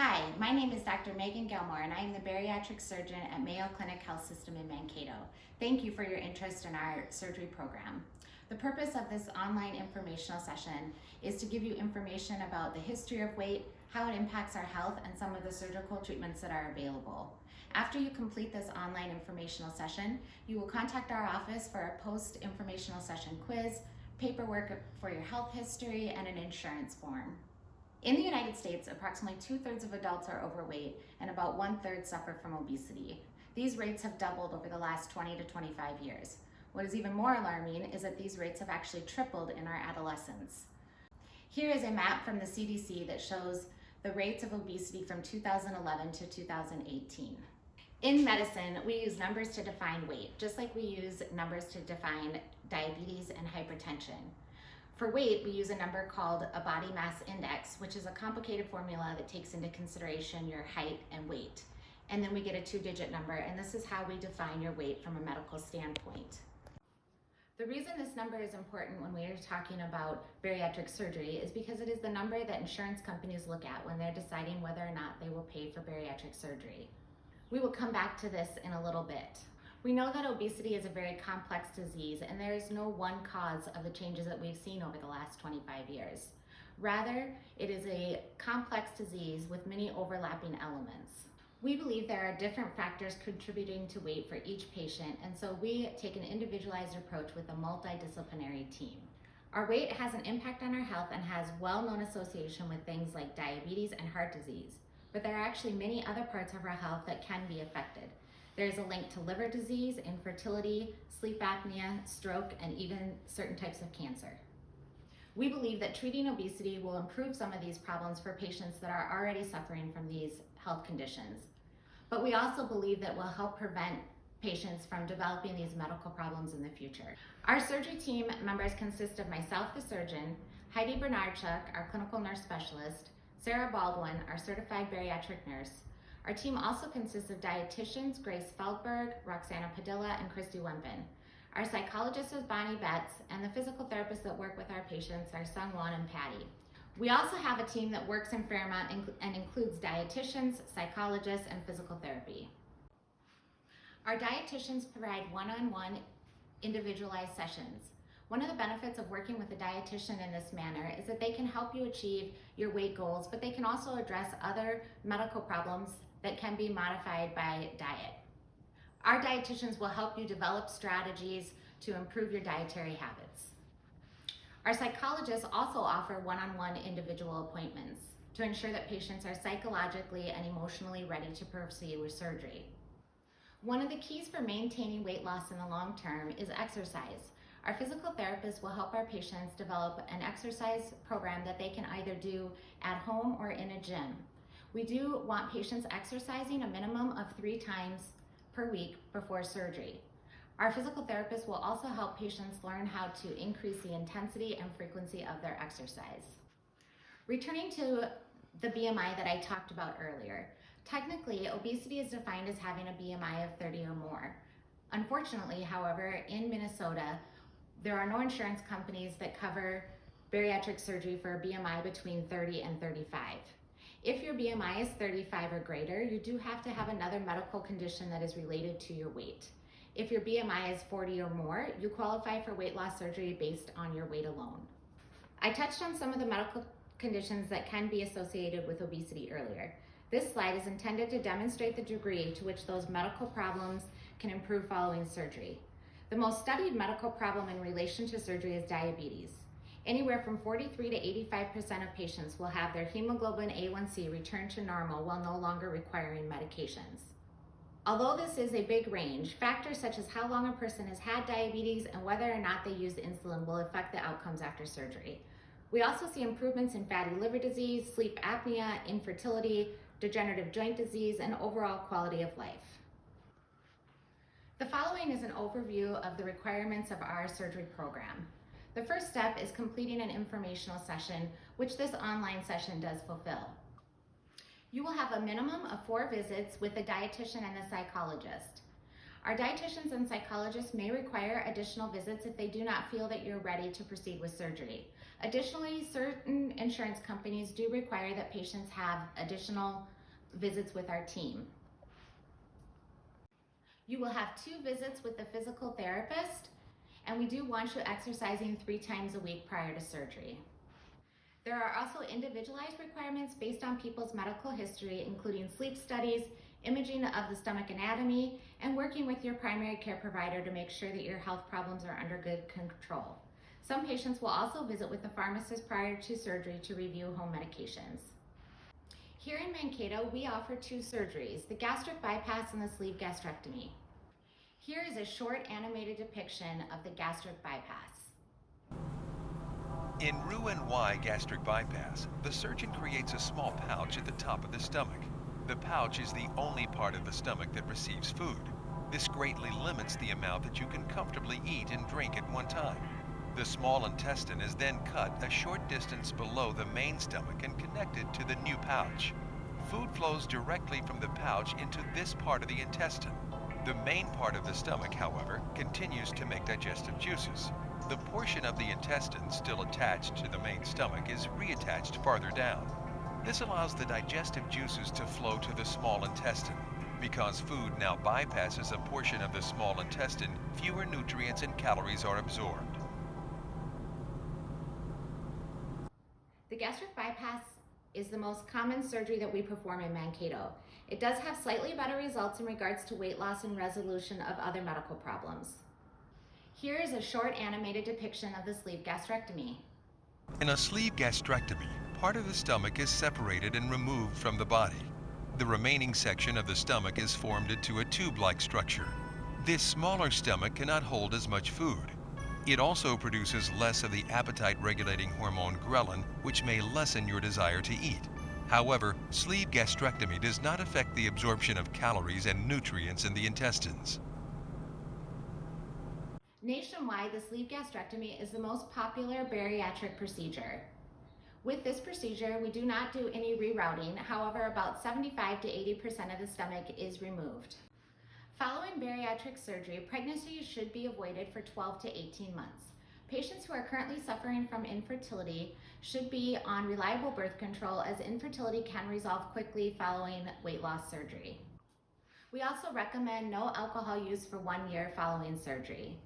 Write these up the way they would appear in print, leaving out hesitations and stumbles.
Hi, my name is Dr. Megan Gilmore and I am the bariatric surgeon at Mayo Clinic Health System in Mankato. Thank you for your interest in our surgery program. The purpose of this online informational session is to give you information about the history of weight, how it impacts our health, and some of the surgical treatments that are available. After you complete this online informational session, you will contact our office for a post-informational session quiz, paperwork for your health history, and an insurance form. In the United States, approximately 2/3 of adults are overweight and about 1/3 suffer from obesity. These rates have doubled over the last 20 to 25 years. What is even more alarming is that these rates have actually tripled in our adolescents. Here is a map from the CDC that shows the rates of obesity from 2011 to 2018. In medicine, we use numbers to define weight, just like we use numbers to define diabetes and hypertension. For weight, we use a number called a body mass index, which is a complicated formula that takes into consideration your height and weight. And then we get a 2-digit number, and this is how we define your weight from a medical standpoint. The reason this number is important when we are talking about bariatric surgery is because it is the number that insurance companies look at when they're deciding whether or not they will pay for bariatric surgery. We will come back to this in a little bit. We know that obesity is a very complex disease and there is no one cause of the changes that we've seen over the last 25 years. Rather, it is a complex disease with many overlapping elements. We believe there are different factors contributing to weight for each patient, and so we take an individualized approach with a multidisciplinary team. Our weight has an impact on our health and has well-known association with things like diabetes and heart disease, but there are actually many other parts of our health that can be affected. There's a link to liver disease, infertility, sleep apnea, stroke, and even certain types of cancer. We believe that treating obesity will improve some of these problems for patients that are already suffering from these health conditions. But we also believe that will help prevent patients from developing these medical problems in the future. Our surgery team members consist of myself, the surgeon, Heidi Bernardchuk, our clinical nurse specialist, Sarah Baldwin, our certified bariatric nurse. Our team also consists of dietitians Grace Feldberg, Roxana Padilla, and Christy Wempen. Our psychologist is Bonnie Betts, and the physical therapists that work with our patients are Sung Won and Patty. We also have a team that works in Fairmont and includes dietitians, psychologists, and physical therapy. Our dietitians provide one-on-one individualized sessions. One of the benefits of working with a dietitian in this manner is that they can help you achieve your weight goals, but they can also address other medical problems that can be modified by diet. Our dietitians will help you develop strategies to improve your dietary habits. Our psychologists also offer one-on-one individual appointments to ensure that patients are psychologically and emotionally ready to proceed with surgery. One of the keys for maintaining weight loss in the long term is exercise. Our physical therapists will help our patients develop an exercise program that they can either do at home or in a gym. We do want patients exercising a minimum of 3 times per week before surgery. Our physical therapists will also help patients learn how to increase the intensity and frequency of their exercise. Returning to the BMI that I talked about earlier, technically, obesity is defined as having a BMI of 30 or more. Unfortunately, however, in Minnesota, there are no insurance companies that cover bariatric surgery for a BMI between 30 and 35. If your BMI is 35 or greater, you do have to have another medical condition that is related to your weight. If your BMI is 40 or more, you qualify for weight loss surgery based on your weight alone. I touched on some of the medical conditions that can be associated with obesity earlier. This slide is intended to demonstrate the degree to which those medical problems can improve following surgery. The most studied medical problem in relation to surgery is diabetes. Anywhere from 43 to 85% of patients will have their hemoglobin A1C return to normal while no longer requiring medications. Although this is a big range, factors such as how long a person has had diabetes and whether or not they use insulin will affect the outcomes after surgery. We also see improvements in fatty liver disease, sleep apnea, infertility, degenerative joint disease, and overall quality of life. The following is an overview of the requirements of our surgery program. The first step is completing an informational session, which this online session does fulfill. You will have a minimum of 4 visits with the dietitian and the psychologist. Our dietitians and psychologists may require additional visits if they do not feel that you're ready to proceed with surgery. Additionally, certain insurance companies do require that patients have additional visits with our team. You will have 2 visits with the physical therapist, and we do want you exercising 3 times a week prior to surgery. There are also individualized requirements based on people's medical history, including sleep studies, imaging of the stomach anatomy, and working with your primary care provider to make sure that your health problems are under good control. Some patients will also visit with the pharmacist prior to surgery to review home medications. Here in Mankato, we offer 2 surgeries, the gastric bypass and the sleeve gastrectomy. Here is a short animated depiction of the gastric bypass. In Roux-en-Y gastric bypass, the surgeon creates a small pouch at the top of the stomach. The pouch is the only part of the stomach that receives food. This greatly limits the amount that you can comfortably eat and drink at one time. The small intestine is then cut a short distance below the main stomach and connected to the new pouch. Food flows directly from the pouch into this part of the intestine. The main part of the stomach, however, continues to make digestive juices. The portion of the intestine still attached to the main stomach is reattached farther down. This allows the digestive juices to flow to the small intestine. Because food now bypasses a portion of the small intestine, fewer nutrients and calories are absorbed. The gastric bypass is the most common surgery that we perform in Mankato. It does have slightly better results in regards to weight loss and resolution of other medical problems. Here is a short animated depiction of the sleeve gastrectomy. In a sleeve gastrectomy, part of the stomach is separated and removed from the body. The remaining section of the stomach is formed into a tube-like structure. This smaller stomach cannot hold as much food. It also produces less of the appetite-regulating hormone ghrelin, which may lessen your desire to eat. However, sleeve gastrectomy does not affect the absorption of calories and nutrients in the intestines. Nationwide, the sleeve gastrectomy is the most popular bariatric procedure. With this procedure, we do not do any rerouting. However, about 75 to 80% of the stomach is removed. Following bariatric surgery, pregnancy should be avoided for 12 to 18 months. Patients who are currently suffering from infertility should be on reliable birth control, as infertility can resolve quickly following weight loss surgery. We also recommend no alcohol use for 1 year following surgery.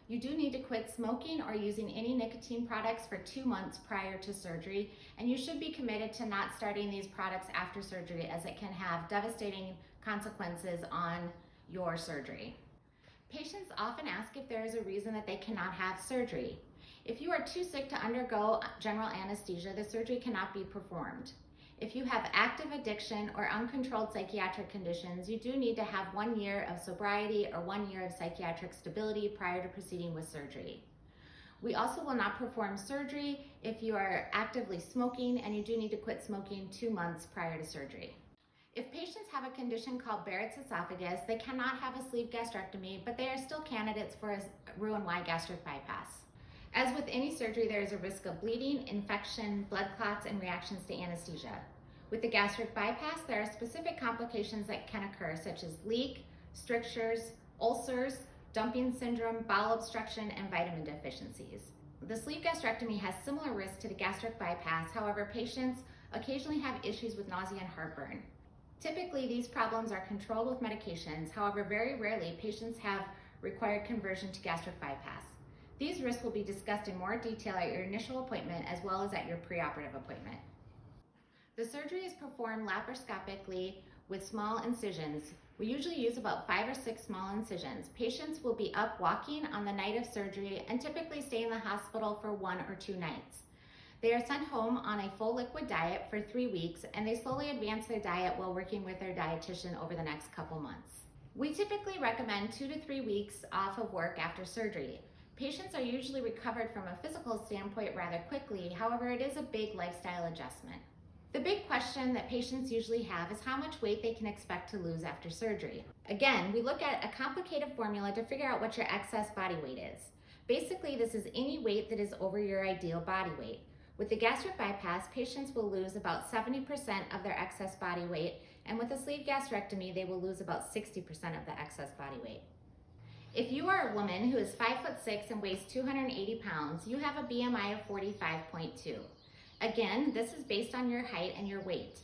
You do need to quit smoking or using any nicotine products for 2 months prior to surgery, and you should be committed to not starting these products after surgery, as it can have devastating consequences on your surgery. Patients often ask if there is a reason that they cannot have surgery. If you are too sick to undergo general anesthesia, the surgery cannot be performed. If you have active addiction or uncontrolled psychiatric conditions, you do need to have 1 year of sobriety or 1 year of psychiatric stability prior to proceeding with surgery. We also will not perform surgery if you are actively smoking, and you do need to quit smoking 2 months prior to surgery. If patients have a condition called Barrett's esophagus, they cannot have a sleeve gastrectomy, but they are still candidates for a Roux-en-Y gastric bypass. As with any surgery, there is a risk of bleeding, infection, blood clots, and reactions to anesthesia. With the gastric bypass, there are specific complications that can occur, such as leak, strictures, ulcers, dumping syndrome, bowel obstruction, and vitamin deficiencies. The sleeve gastrectomy has similar risks to the gastric bypass. However, patients occasionally have issues with nausea and heartburn. Typically, these problems are controlled with medications. However, very rarely, patients have required conversion to gastric bypass. These risks will be discussed in more detail at your initial appointment, as well as at your preoperative appointment. The surgery is performed laparoscopically with small incisions. We usually use about 5 or 6 small incisions. Patients will be up walking on the night of surgery and typically stay in the hospital for 1 or 2 nights. They are sent home on a full liquid diet for 3 weeks, and they slowly advance their diet while working with their dietitian over the next couple months. We typically recommend 2 to 3 weeks off of work after surgery. Patients are usually recovered from a physical standpoint rather quickly. However, it is a big lifestyle adjustment. The big question that patients usually have is how much weight they can expect to lose after surgery. Again, we look at a complicated formula to figure out what your excess body weight is. Basically, this is any weight that is over your ideal body weight. With the gastric bypass, patients will lose about 70% of their excess body weight, and with a sleeve gastrectomy, they will lose about 60% of the excess body weight. If you are a woman who is 5'6" and weighs 280 pounds, you have a BMI of 45.2. Again, this is based on your height and your weight.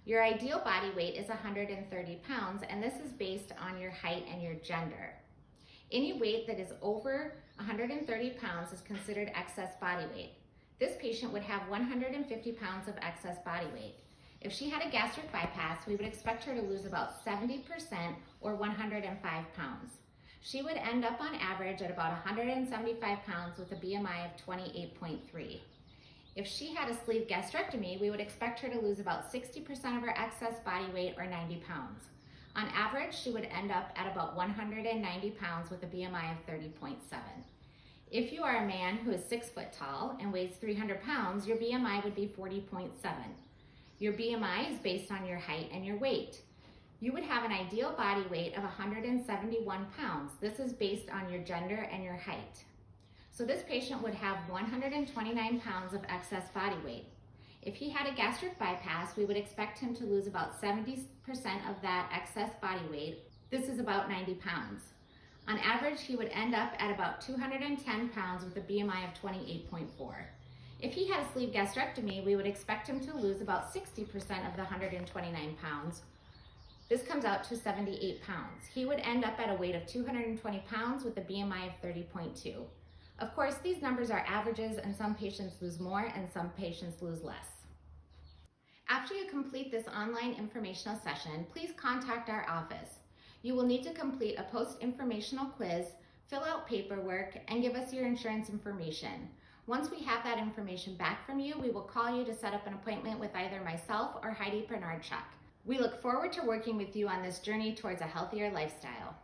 Your ideal body weight is 130 pounds, and this is based on your height and your gender. Any weight that is over 130 pounds is considered excess body weight. This patient would have 150 pounds of excess body weight. If she had a gastric bypass, we would expect her to lose about 70% or 105 pounds. She would end up on average at about 175 pounds with a BMI of 28.3. If she had a sleeve gastrectomy, we would expect her to lose about 60% of her excess body weight or 90 pounds. On average, she would end up at about 190 pounds with a BMI of 30.7. If you are a man who is 6 foot tall and weighs 300 pounds, your BMI would be 40.7. Your BMI is based on your height and your weight. You would have an ideal body weight of 171 pounds. This is based on your gender and your height. So this patient would have 129 pounds of excess body weight. If he had a gastric bypass, we would expect him to lose about 70% of that excess body weight. This is about 90 pounds. On average, he would end up at about 210 pounds with a BMI of 28.4. If he had a sleeve gastrectomy, we would expect him to lose about 60% of the 129 pounds. This comes out to 78 pounds. He would end up at a weight of 220 pounds with a BMI of 30.2. Of course, these numbers are averages, and some patients lose more and some patients lose less. After you complete this online informational session, please contact our office. You will need to complete a post-informational quiz, fill out paperwork, and give us your insurance information. Once we have that information back from you, we will call you to set up an appointment with either myself or Heidi Bernardchuk. We look forward to working with you on this journey towards a healthier lifestyle.